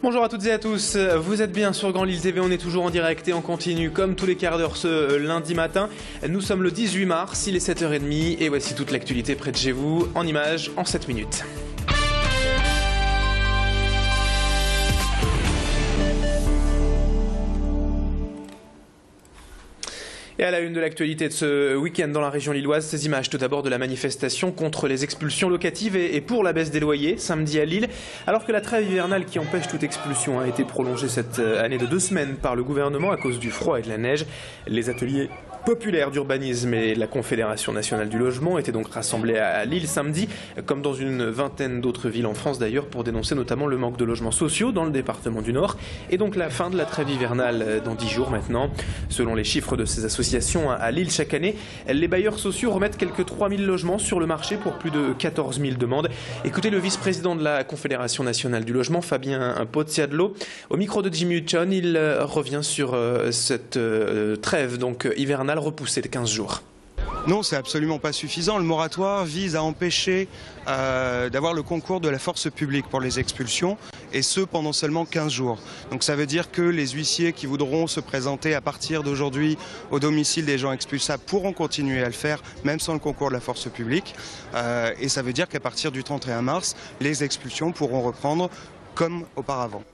Bonjour à toutes et à tous, vous êtes bien sur Grand Lille TV, on est toujours en direct et on continue comme tous les quarts d'heure ce lundi matin. Nous sommes le 18 mars, il est 7h30 et voici toute l'actualité près de chez vous, en images, en 7 minutes. Et à la une de l'actualité de ce week-end dans la région lilloise, ces images tout d'abord de la manifestation contre les expulsions locatives et pour la baisse des loyers samedi à Lille. Alors que la trêve hivernale qui empêche toute expulsion a été prolongée cette année de 2 semaines par le gouvernement à cause du froid et de la neige, les ateliers populaires d'urbanisme et la Confédération nationale du logement étaient donc rassemblés à Lille samedi, comme dans une vingtaine d'autres villes en France d'ailleurs, pour dénoncer notamment le manque de logements sociaux dans le département du Nord et donc la fin de la trêve hivernale dans 10 jours maintenant. Selon les chiffres de ces associations à Lille chaque année, les bailleurs sociaux remettent quelques 3000 logements sur le marché pour plus de 14 000 demandes. Écoutez le vice-président de la Confédération nationale du logement, Fabien Pozziadlo, au micro de Jimmy Hutchon, il revient sur cette trêve donc hivernale repoussée de 15 jours. Non, c'est absolument pas suffisant. Le moratoire vise à empêcher d'avoir le concours de la force publique pour les expulsions, et ce pendant seulement 15 jours. Donc ça veut dire que les huissiers qui voudront se présenter à partir d'aujourd'hui au domicile des gens expulsables pourront continuer à le faire, même sans le concours de la force publique. Et ça veut dire qu'à partir du 31 mars, les expulsions pourront reprendre comme auparavant.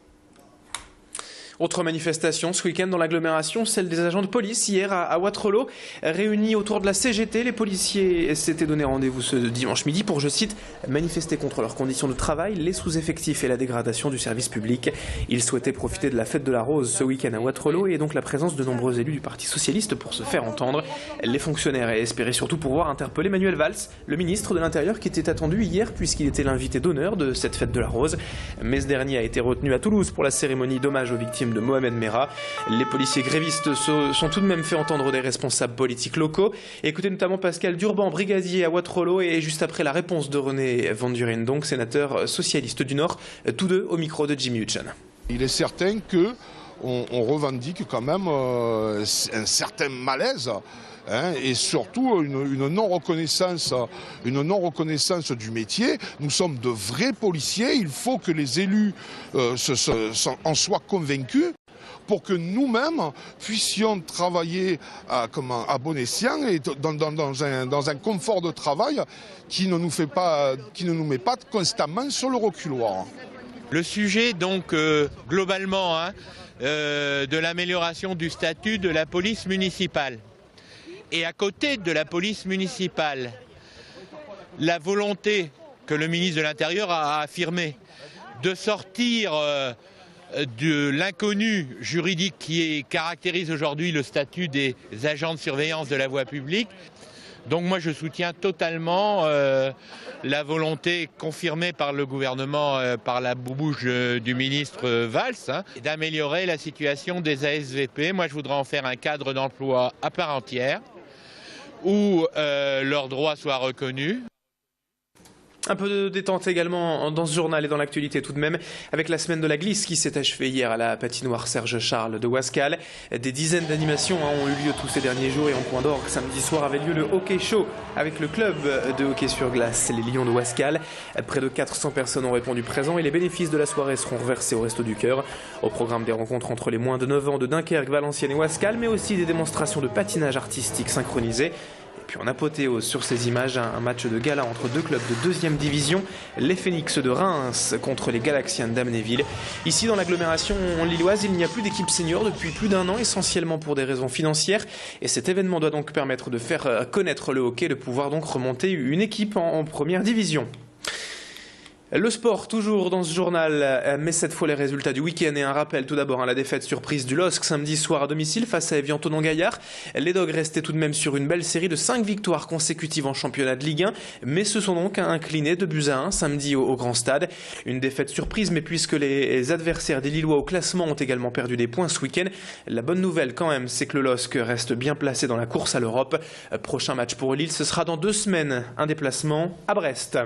Autre manifestation ce week-end dans l'agglomération, celle des agents de police hier à Wattrelos. Réunis autour de la CGT, les policiers s'étaient donné rendez-vous ce dimanche midi pour, je cite, manifester contre leurs conditions de travail, les sous-effectifs et la dégradation du service public. Ils souhaitaient profiter de la fête de la Rose ce week-end à Wattrelos et donc la présence de nombreux élus du Parti socialiste pour se faire entendre. Les fonctionnaires espéraient surtout pouvoir interpeller Manuel Valls, le ministre de l'Intérieur qui était attendu hier puisqu'il était l'invité d'honneur de cette fête de la Rose. Mais ce dernier a été retenu à Toulouse pour la cérémonie d'hommage aux victimes de Mohamed Merah. Les policiers grévistes sont tout de même fait entendre des responsables politiques locaux. Écoutez notamment Pascal Durban, brigadier à Wattrelos, et juste après la réponse de René Van Duren, donc sénateur socialiste du Nord, tous deux au micro de Jimmy Hutchon. Il est certain qu'on revendique quand même un certain malaise. Et surtout une non-reconnaissance du métier. Nous sommes de vrais policiers, il faut que les élus en soient convaincus pour que nous-mêmes puissions travailler à bon escient et dans un confort de travail qui ne nous met pas constamment sur le reculoir. Le sujet donc globalement de l'amélioration du statut de la police municipale. Et à côté de la police municipale, la volonté que le ministre de l'Intérieur a affirmée de sortir de l'inconnu juridique qui caractérise aujourd'hui le statut des agents de surveillance de la voie publique. Donc moi je soutiens totalement la volonté confirmée par le gouvernement, par la bouche du ministre Valls, d'améliorer la situation des ASVP. Moi je voudrais en faire un cadre d'emploi à part entière, où leurs droits soient reconnus. Un peu de détente également dans ce journal et dans l'actualité tout de même, avec la semaine de la glisse qui s'est achevée hier à la patinoire Serge Charles de Wascal. Des dizaines d'animations ont eu lieu tous ces derniers jours et en point d'orgue, samedi soir avait lieu le hockey show avec le club de hockey sur glace, les Lions de Wascal. Près de 400 personnes ont répondu présent et les bénéfices de la soirée seront reversés au Resto du Cœur. Au programme des rencontres entre les moins de 9 ans de Dunkerque, Valenciennes et Wascal, mais aussi des démonstrations de patinage artistique synchronisées. Puis en apothéose sur ces images, un match de gala entre deux clubs de 2e division, les Phénix de Reims contre les Galaxiens d'Amnéville. Ici dans l'agglomération lilloise, il n'y a plus d'équipe senior depuis plus d'1 an, essentiellement pour des raisons financières. Et cet événement doit donc permettre de faire connaître le hockey, de pouvoir donc remonter une équipe en première division. Le sport, toujours dans ce journal, mais cette fois les résultats du week-end et un rappel tout d'abord à la défaite surprise du LOSC samedi soir à domicile face à Evian-Thonon-Gaillard. Les Dogs restaient tout de même sur une belle série de 5 victoires consécutives en championnat de Ligue 1, mais se sont donc inclinés 2-1 samedi au Grand Stade. Une défaite surprise, mais puisque les adversaires des Lillois au classement ont également perdu des points ce week-end, la bonne nouvelle quand même, c'est que le LOSC reste bien placé dans la course à l'Europe. Prochain match pour Lille, ce sera dans 2 semaines, un déplacement à Brest.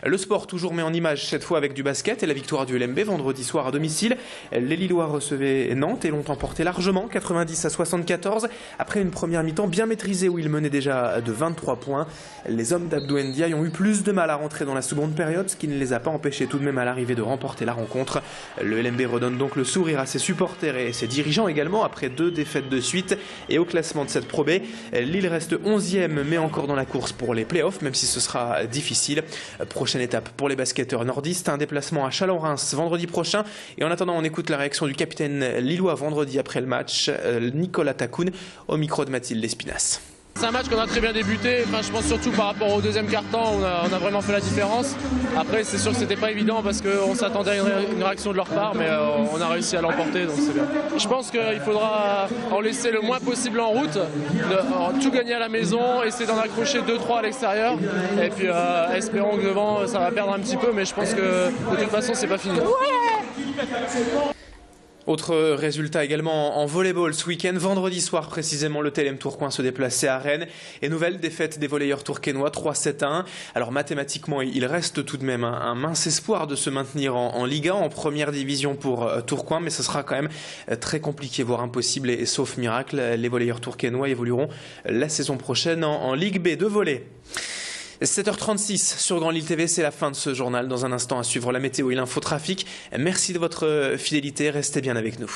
Le sport toujours met en en images cette fois avec du basket et la victoire du LMB vendredi soir à domicile. Les Lillois recevaient Nantes et l'ont emporté largement, 90-74, après une première mi-temps bien maîtrisée où ils menaient déjà de 23 points. Les hommes d'Abdou Ndiaye ont eu plus de mal à rentrer dans la seconde période, ce qui ne les a pas empêchés tout de même à l'arrivée de remporter la rencontre. Le LMB redonne donc le sourire à ses supporters et ses dirigeants également après 2 défaites de suite. Et au classement de cette Pro B, Lille reste 11e mais encore dans la course pour les playoffs, même si ce sera difficile. Prochaine étape pour les basketteurs nordistes, un déplacement à Châlons-Reims vendredi prochain. Et en attendant, on écoute la réaction du capitaine lillois vendredi après le match, Nicolas Takoun, au micro de Mathilde Espinas. C'est un match qu'on a très bien débuté, je pense surtout par rapport au deuxième quart-temps, on a vraiment fait la différence. Après c'est sûr que c'était pas évident parce qu'on s'attendait à une réaction de leur part, mais on a réussi à l'emporter, donc c'est bien. Je pense qu'il faudra en laisser le moins possible en route, tout gagner à la maison, essayer d'en accrocher 2-3 à l'extérieur, et puis espérons que devant ça va perdre un petit peu, mais je pense que de toute façon c'est pas fini. Autre résultat également en volleyball ce week-end, vendredi soir précisément, le TLM Tourcoing se déplaçait à Rennes et nouvelle défaite des volleyeurs tourquenois 3-7-1. Alors mathématiquement, il reste tout de même un mince espoir de se maintenir en Ligue 1, en première division pour Tourcoing, mais ce sera quand même très compliqué, voire impossible, et sauf miracle, les volleyeurs tourquenois évolueront la saison prochaine en Ligue B de volley. 7h36 sur Grand Lille TV, c'est la fin de ce journal. Dans un instant à suivre la météo et l'infotrafic. Merci de votre fidélité, restez bien avec nous.